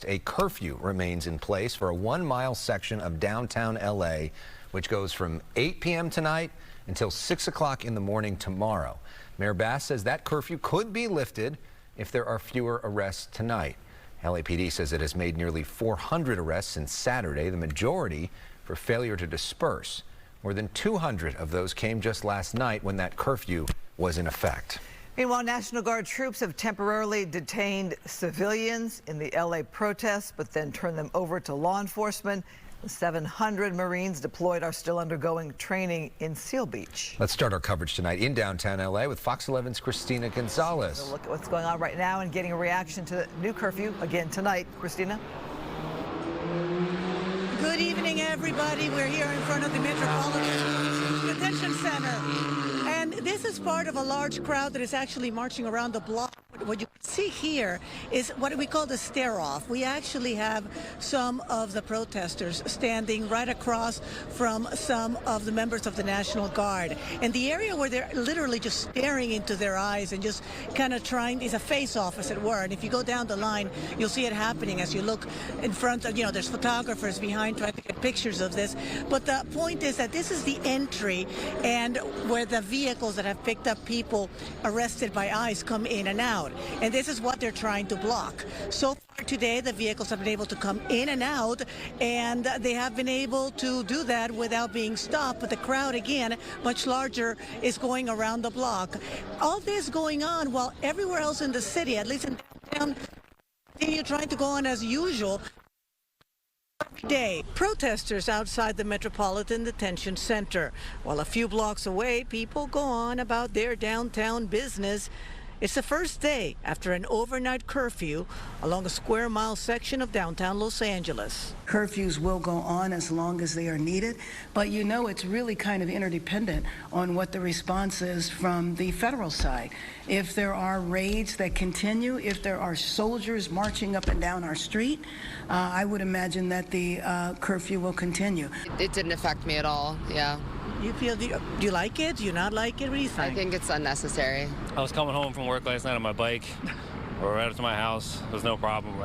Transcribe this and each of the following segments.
A curfew remains in place for a 1-mile section of downtown LA, which goes from 8 p.m. tonight until 6 o'clock in the morning tomorrow. Mayor Bass says that curfew could be lifted if there are fewer arrests tonight. LAPD says it has made nearly 400 arrests since Saturday, the majority for failure to disperse. More than 200 of those came just last night when that curfew was in effect. Meanwhile, National Guard troops have temporarily detained civilians in the LA protests, but then turned them over to law enforcement. The 700 Marines deployed are still undergoing training in Seal Beach. Let's start our coverage tonight in downtown LA with Fox 11's Christina Gonzalez. So look at what's going on right now and getting a reaction to the new curfew again tonight. Christina? Good evening, everybody. We're here in front of the Metropolitan Detention Center. And this is part of a large crowd that is actually marching around the block. What you see here is what we call the stare-off. We actually have some of the protesters standing right across from some of the members of the National Guard. And the area where they're literally just staring into their eyes and just kind of trying is a face-off, as it were. And if you go down the line, you'll see it happening as you look in front of, there's photographers behind trying to get pictures of this. But the point is that this is the entry and where the vehicles that have picked up people arrested by ICE come in and out. And this is what they're trying to block. So far today, the vehicles have been able to come in and out, and they have been able to do that without being stopped. But the crowd, again, much larger, is going around the block. All this going on while everywhere else in the city, at least in downtown, continue trying to go on as usual. Day. Protesters outside the Metropolitan Detention Center. While a few blocks away, people go on about their downtown business. It's the first day after an overnight curfew along a square-mile section of downtown Los Angeles. Curfews will go on as long as they are needed, but it's really kind of interdependent on what the response is from the federal side. If there are raids that continue, if there are soldiers marching up and down our street, I would imagine that the curfew will continue. It didn't affect me at all, yeah. Do you like it? Do you not like it? What do you think? I think it's unnecessary. I was coming home from work last night on my bike, or right up to my house. There was no problem.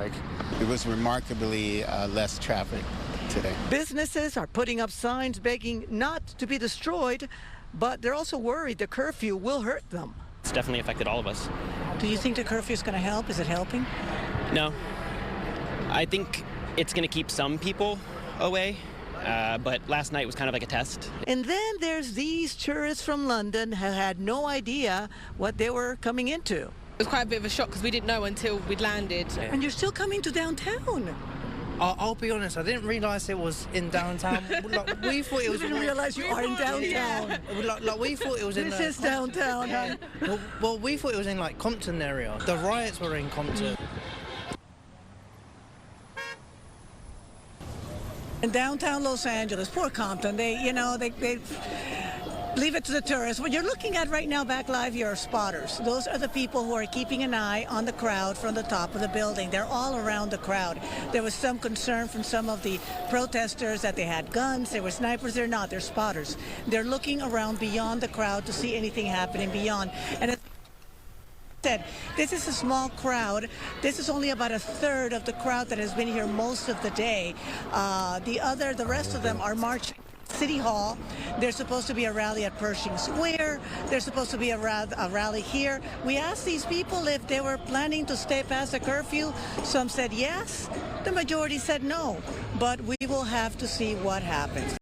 It was remarkably less traffic today. Businesses are putting up signs begging not to be destroyed, but they're also worried the curfew will hurt them. It's definitely affected all of us. Do you think the curfew is going to help? Is it helping? No. I think it's going to keep some people away. But last night was kind of like a test. And then there's these tourists from London who had no idea what they were coming into. It was quite a bit of a shock because we didn't know until we'd landed. And you're still coming to downtown. I'll be honest, I didn't realise it was in downtown. We thought it was. You didn't realise you are in downtown. Yeah. We thought it was in. This is downtown. Yeah. Well, we thought it was in Compton area. The riots were in Compton. In downtown Los Angeles, poor Compton, they leave it to the tourists. What you're looking at right now back live here are spotters. Those are the people who are keeping an eye on the crowd from the top of the building. They're all around the crowd. There was some concern from some of the protesters that they had guns. They were snipers. They're not. They're spotters. They're looking around beyond the crowd to see anything happening beyond. And said, this is a small crowd. This is only about a third of the crowd that has been here most of the day. The rest of them are marching City Hall. There's supposed to be a rally at Pershing Square. There's supposed to be a rally here. We asked these people if they were planning to stay past the curfew. Some said yes. The majority said no. But we will have to see what happens.